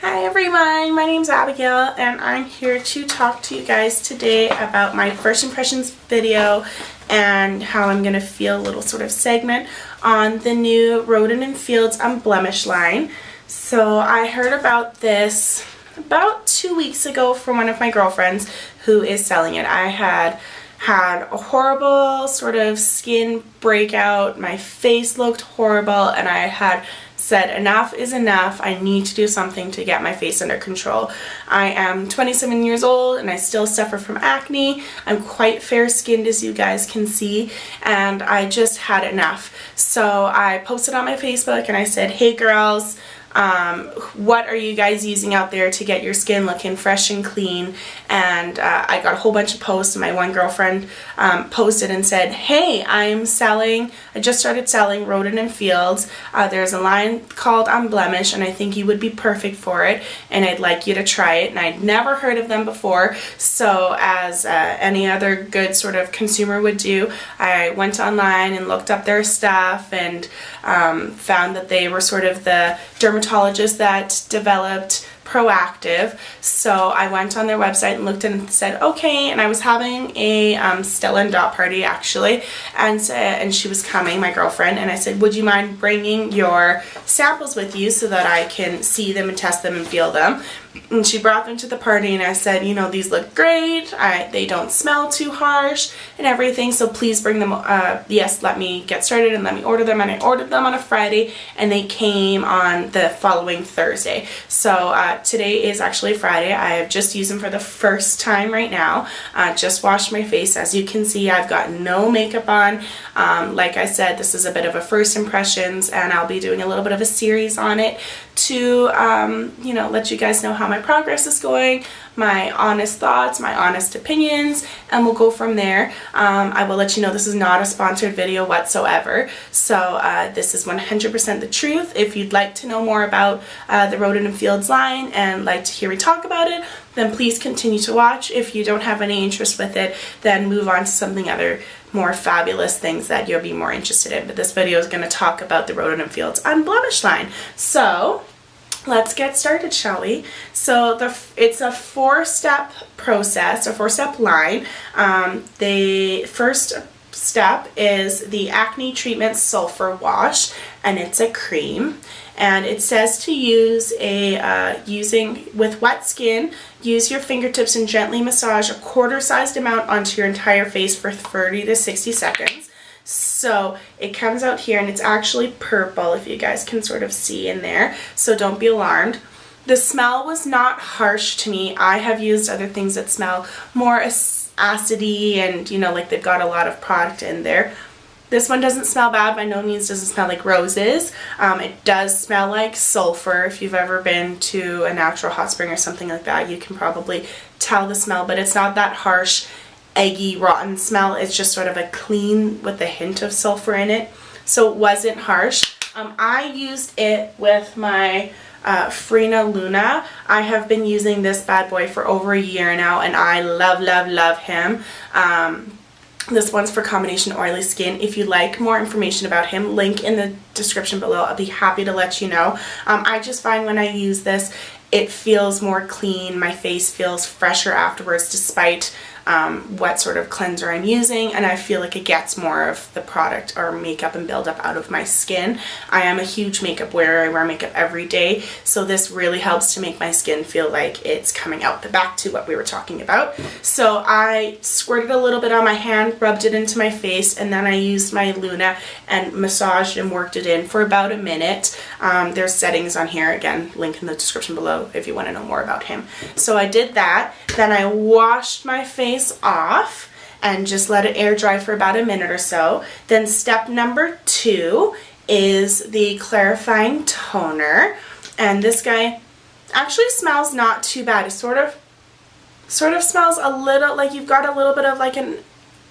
Hi everyone, my name's Abigail and I'm here to talk to you guys today about my first impressions video and how I'm going to feel a little sort of segment on the new Rodan Fields Unblemish line. So I heard about this about 2 weeks ago from one of my girlfriends who is selling it. I had a horrible sort of skin breakout, my face looked horrible, and I had said enough is enough. I need to do something to get my face under control. I am 27 years old and I still suffer from acne. I'm quite fair skinned, as you guys can see, and I just had enough. So I posted on my Facebook and I said, hey girls, what are you guys using out there to get your skin looking fresh and clean? And I got a whole bunch of posts, and my one girlfriend posted and said, hey, I just started selling Rodan Fields. There's a line called Unblemish and I think you would be perfect for it and I'd like you to try it. And I'd never heard of them before, so as any other good sort of consumer would do, I went online and looked up their stuff and found that they were sort of the dermatologist that developed Proactive. So I went on their website and looked and said okay, and I was having a Stella and Dot party actually, and she was coming, my girlfriend, and I said, would you mind bringing your samples with you so that I can see them and test them and feel them? And she brought them to the party and I said, you know, these look great, they don't smell too harsh and everything, so please bring them, yes, let me get started and let me order them. And I ordered them on a Friday and they came on the following Thursday. So today is actually Friday. I have just used them for the first time right now. Just washed my face. As you can see, I've got no makeup on. Like I said, this is a bit of a first impressions and I'll be doing a little bit of a series on it to you know, let you guys know how my progress is going, my honest thoughts, my honest opinions, and we'll go from there. I will let you know this is not a sponsored video whatsoever, so this is 100% the truth. If you'd like to know more about the Rodan Fields line and like to hear me talk about it, then please continue to watch. If you don't have any interest with it, then move on to something other more fabulous things that you'll be more interested in. But this video is going to talk about the Rodan Fields Unblemish line. So let's get started, shall we? So it's a four-step process, a four-step line. The first step is the acne treatment sulfur wash, and it's a cream. And it says to use with wet skin, use your fingertips and gently massage a quarter-sized amount onto your entire face for 30 to 60 seconds. So it comes out here and it's actually purple, if you guys can sort of see in there, so don't be alarmed. The smell was not harsh to me. I have used other things that smell more acidy and, you know, like they've got a lot of product in there. This one doesn't smell bad, by no means doesn't smell like roses. It does smell like sulfur. If you've ever been to a natural hot spring or something like that, you can probably tell the smell, but it's not that harsh, eggy, rotten smell. It's just sort of a clean with a hint of sulfur in it, so it wasn't harsh. I used it with my Frina Luna. I have been using this bad boy for over a year now and I love, love, love him. This one's for combination oily skin. If you'd like more information about him, link in the description below. I'll be happy to let you know. I just find when I use this, it feels more clean. My face feels fresher afterwards despite what sort of cleanser I'm using, and I feel like it gets more of the product or makeup and buildup out of my skin. I am a huge makeup wearer. I wear makeup every day, so this really helps to make my skin feel like it's coming out. Back to what we were talking about. So I squirted a little bit on my hand, rubbed it into my face, and then I used my Luna and massaged and worked it in for about a minute. There's settings on here, again, link in the description below if you want to know more about him. So I did that, then I washed my face off and just let it air dry for about a minute or so. Then step number 2 is the clarifying toner, and this guy actually smells not too bad. It sort of smells a little like you've got a little bit of like an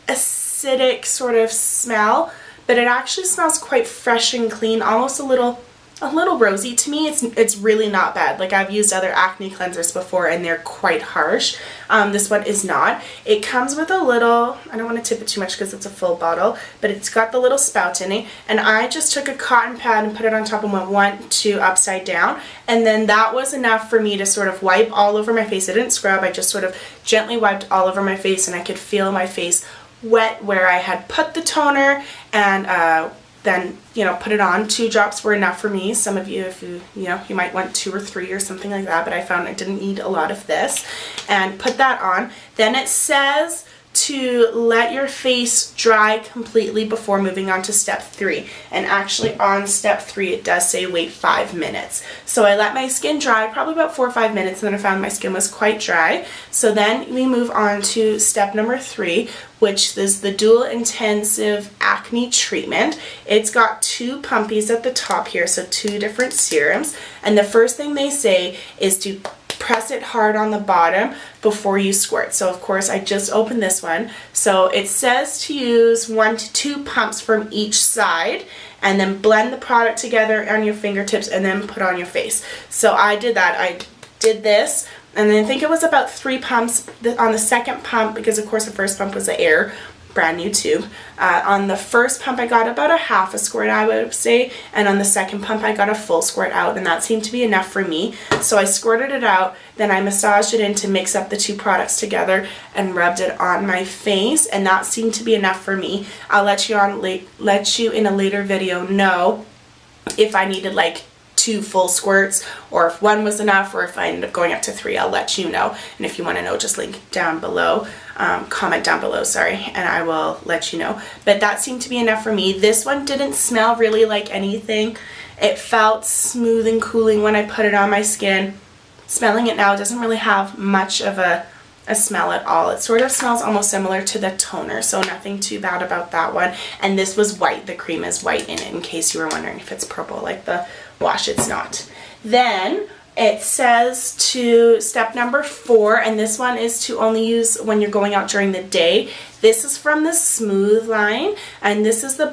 acidic sort of smell, but it actually smells quite fresh and clean, almost a little a little rosy. To me, it's really not bad. Like, I've used other acne cleansers before and they're quite harsh. This one is not. It comes with a little, I don't want to tip it too much because it's a full bottle, but it's got the little spout in it, and I just took a cotton pad and put it on top and went 1, 2 upside down, and then that was enough for me to sort of wipe all over my face. I didn't scrub, I just sort of gently wiped all over my face, and I could feel my face wet where I had put the toner, and then, you know, put it on. 2 drops were enough for me. Some of you, if you know, you might want 2 or 3 or something like that, but I found I didn't need a lot of this. And put that on. Then it says to let your face dry completely before moving on to step 3. And actually on step 3 it does say wait 5 minutes. So I let my skin dry probably about 4 or 5 minutes, and then I found my skin was quite dry. So then we move on to step number 3, which is the dual intensive acne treatment. It's got 2 pumpies at the top here, so 2 different serums. And the first thing they say is to press it hard on the bottom before you squirt. So of course I just opened this one. So it says to use 1 to 2 pumps from each side, and then blend the product together on your fingertips and then put on your face. So I did that. I did this, and then I think it was about 3 pumps on the second pump, because of course the first pump was the air, brand new tube. On the first pump I got about a half a squirt, I would say, and on the second pump I got a full squirt out, and that seemed to be enough for me. So I squirted it out, then I massaged it in to mix up the 2 products together and rubbed it on my face, and that seemed to be enough for me. I'll let you in a later video know if I needed like 2 full squirts, or if 1 was enough, or if I ended up going up to 3, I'll let you know. And if you want to know, just link down below, comment down below, sorry, and I will let you know. But that seemed to be enough for me. This one didn't smell really like anything. It felt smooth and cooling when I put it on my skin. Smelling it now, it doesn't really have much of a smell at all. It sort of smells almost similar to the toner, so nothing too bad about that one. And this was white. The cream is white in it, in case you were wondering if it's purple like the wash. It's not. Then it says to step number 4, and this one is to only use when you're going out during the day. This is from the Smooth line, and this is the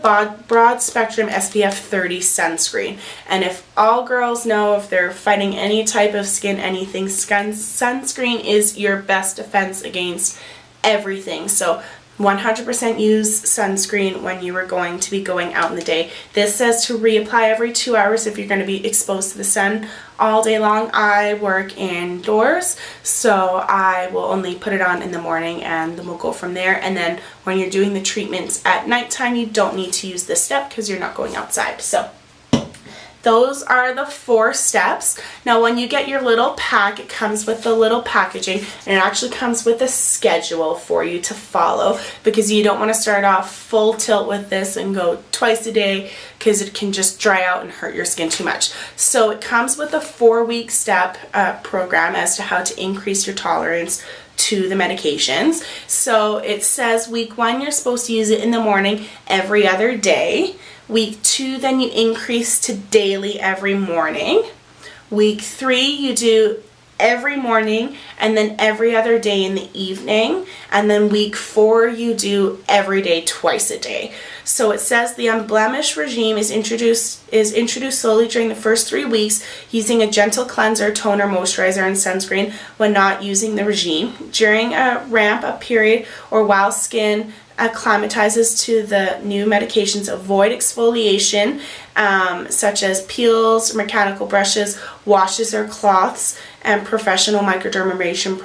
broad spectrum SPF 30 sunscreen. And if all girls know, if they're fighting any type of skin anything, sunscreen is your best defense against everything. So 100% use sunscreen when you are going to be going out in the day. This says to reapply every 2 hours if you're going to be exposed to the sun all day long. I work indoors, so I will only put it on in the morning, and then we'll go from there. And then when you're doing the treatments at nighttime, you don't need to use this step because you're not going outside. So those are the 4 steps. Now when you get your little pack, it comes with the little packaging, and it actually comes with a schedule for you to follow, because you don't want to start off full tilt with this and go twice a day, because it can just dry out and hurt your skin too much. So it comes with a 4-week step program as to how to increase your tolerance to the medications. So it says week 1 you're supposed to use it in the morning every other day. Week 2, then you increase to daily every morning. Week 3, you do every morning and then every other day in the evening. And then week 4, you do every day, twice a day. So it says the Unblemish regime is introduced slowly during the first 3 weeks, using a gentle cleanser, toner, moisturizer, and sunscreen when not using the regime. During a ramp-up period or while skin acclimatizes to the new medications, avoid exfoliation such as peels, mechanical brushes, washes or cloths, and professional microdermabrasion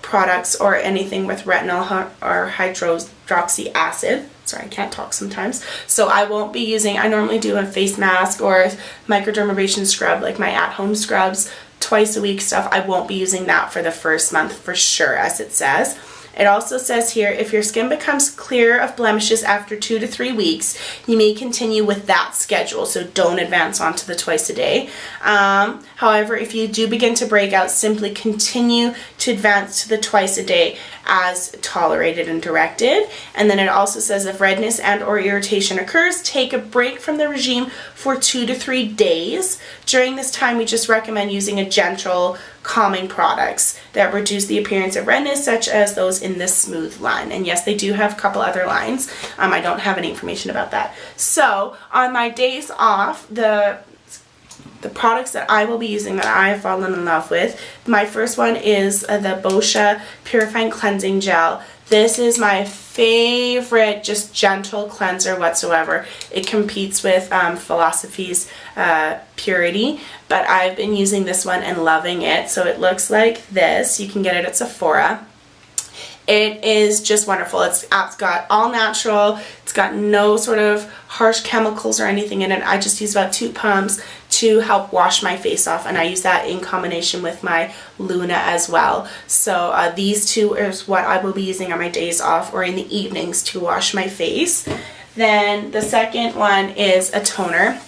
products or anything with retinol or hydroxy acid. Sorry, I can't talk sometimes. So I won't be using, I normally do a face mask or a microdermabrasion scrub, like my at-home scrubs, twice a week stuff. I won't be using that for the first month for sure, as it says. It also says here, if your skin becomes clear of blemishes after 2 to 3 weeks, you may continue with that schedule, so don't advance on to the twice a day. However, if you do begin to break out, simply continue to advance to the twice a day as tolerated and directed. And then it also says if redness and or irritation occurs, take a break from the regime for 2 to 3 days. During this time, we just recommend using a gentle calming products that reduce the appearance of redness, such as those in this Smooth line. And yes, they do have a couple other lines. I don't have any information about that. So on my days off, the the products that I will be using that I have fallen in love with. My first one is the Boscia Purifying Cleansing Gel. This is my favorite, just gentle cleanser whatsoever. It competes with Philosophy's Purity, but I've been using this one and loving it. So it looks like this. You can get it at Sephora. It is just wonderful. It's got all natural. It's got no sort of harsh chemicals or anything in it. I just use about 2 pumps to help wash my face off, and I use that in combination with my Luna as well. So these two is what I will be using on my days off or in the evenings to wash my face. Then the second one is a toner.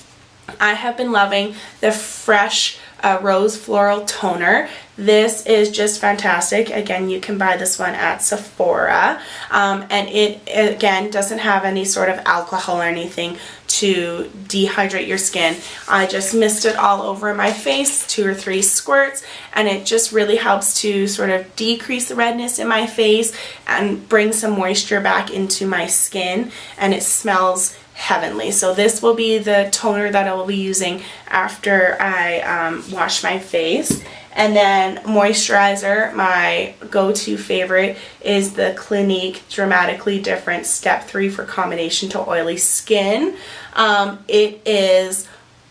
I have been loving the Fresh Rose Floral Toner. This is just fantastic. Again, you can buy this one at Sephora. And it, again, doesn't have any sort of alcohol or anything to dehydrate your skin. I just mist it all over my face, 2 or 3 squirts, and it just really helps to sort of decrease the redness in my face and bring some moisture back into my skin, and it smells heavenly. So this will be the toner that I will be using after I wash my face. And then moisturizer, my go-to favorite is the Clinique Dramatically Different Step 3 for combination to oily skin. It is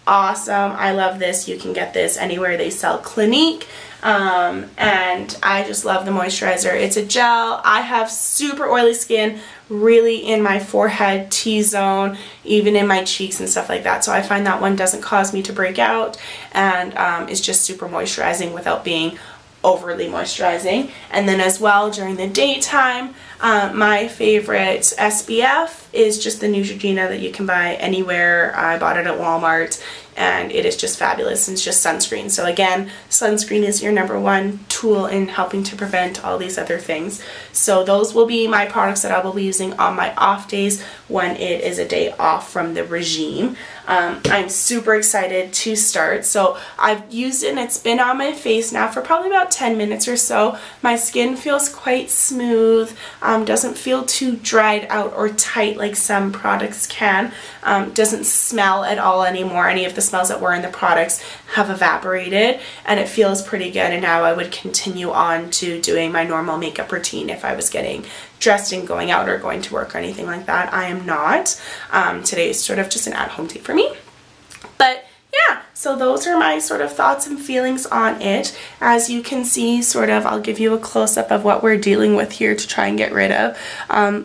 awesome. I love this. You can get this anywhere they sell Clinique. And I just love the moisturizer. It's a gel. I have super oily skin, really in my forehead, T-zone, even in my cheeks and stuff like that. So I find that one doesn't cause me to break out, and is just super moisturizing without being overly moisturizing. And then as well during the daytime, my favorite SPF is just the Neutrogena that you can buy anywhere. I bought it at Walmart, and it is just fabulous. It's just sunscreen. So again, sunscreen is your #1 tool in helping to prevent all these other things. So those will be my products that I will be using on my off days when it is a day off from the regime. I'm super excited to start. So I've used it and it's been on my face now for probably about 10 minutes or so. My skin feels quite smooth, doesn't feel too dried out or tight like some products can. Doesn't smell at all anymore. Any of the smells that were in the products have evaporated, and it feels pretty good. And now I would continue on to doing my normal makeup routine if I was getting dressed and going out or going to work or anything like that. I am not. Today is sort of just an at-home day for me. But yeah, so those are my sort of thoughts and feelings on it. As you can see, sort of, I'll give you a close-up of what we're dealing with here to try and get rid of.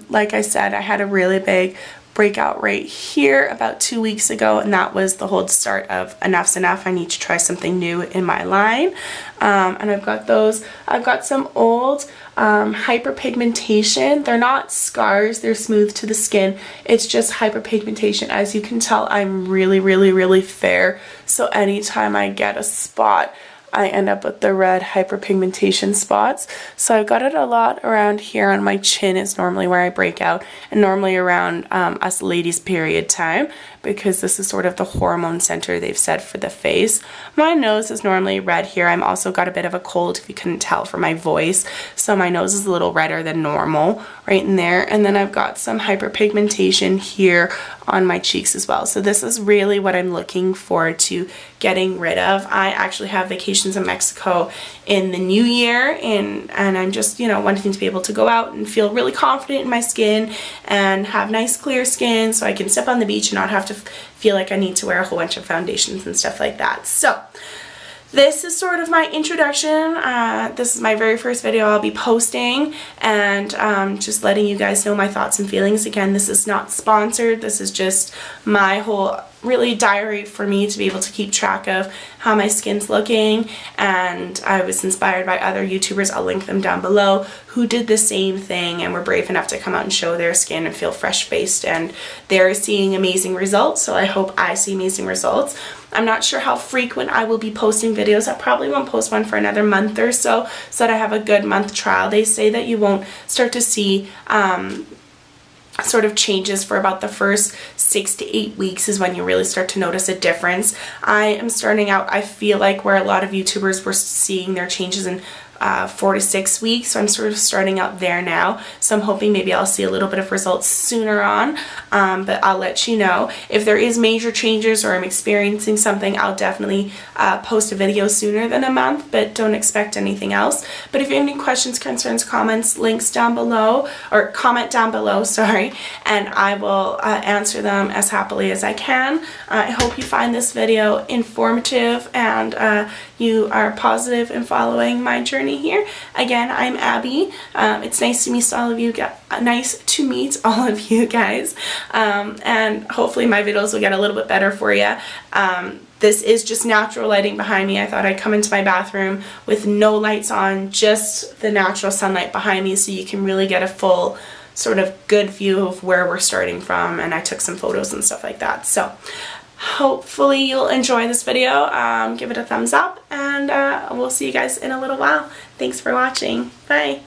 Like I said, I had a really big breakout right here about 2 weeks ago, and that was the whole start of enough's enough. I need to try something new in my line. And I've got those. I've got some old hyperpigmentation. They're not scars, they're smooth to the skin. It's just hyperpigmentation. As you can tell, I'm really, really, really fair. So anytime I get a spot, I end up with the red hyperpigmentation spots. So I've got it a lot around here on my chin is normally where I break out, and normally around us ladies' period time, because this is sort of the hormone center they've said for the face. My nose is normally red here. I'm also got a bit of a cold, if you couldn't tell from my voice, so my nose is a little redder than normal right in there. And then I've got some hyperpigmentation here on my cheeks as well. So this is really what I'm looking forward to getting rid of. I actually have vacations in Mexico in the new year, and I'm just, you know, wanting to be able to go out and feel really confident in my skin and have nice clear skin so I can step on the beach and not have to feel like I need to wear a whole bunch of foundations and stuff like that. So this is sort of my introduction. This is my very first video I'll be posting, and just letting you guys know my thoughts and feelings. Again, this is not sponsored. This is just my whole really diary for me to be able to keep track of how my skin's looking, and I was inspired by other YouTubers, I'll link them down below, who did the same thing and were brave enough to come out and show their skin and feel fresh-faced, and they're seeing amazing results, so I hope I see amazing results. I'm not sure how frequent I will be posting videos. I probably won't post one for another month or so that I have a good month trial. They say that you won't start to see sort of changes for about the first 6 to 8 weeks is when you really start to notice a difference. I am starting out, I feel like, where a lot of YouTubers were seeing their changes in 4 to 6 weeks, so I'm sort of starting out there now. So I'm hoping maybe I'll see a little bit of results sooner on, but I'll let you know. If there is major changes or I'm experiencing something, I'll definitely post a video sooner than a month, but don't expect anything else. But if you have any questions, concerns, comments, links down below, or comment down below, sorry, and I will answer them as happily as I can. I hope you find this video informative and you are positive in following my journey here. Again, I'm Abby. It's nice to meet all of you. Guys, and hopefully my videos will get a little bit better for you. This is just natural lighting behind me. I thought I'd come into my bathroom with no lights on, just the natural sunlight behind me, so you can really get a full sort of good view of where we're starting from, and I took some photos and stuff like that. So hopefully you'll enjoy this video. Give it a thumbs up, and we'll see you guys in a little while. Thanks for watching. Bye.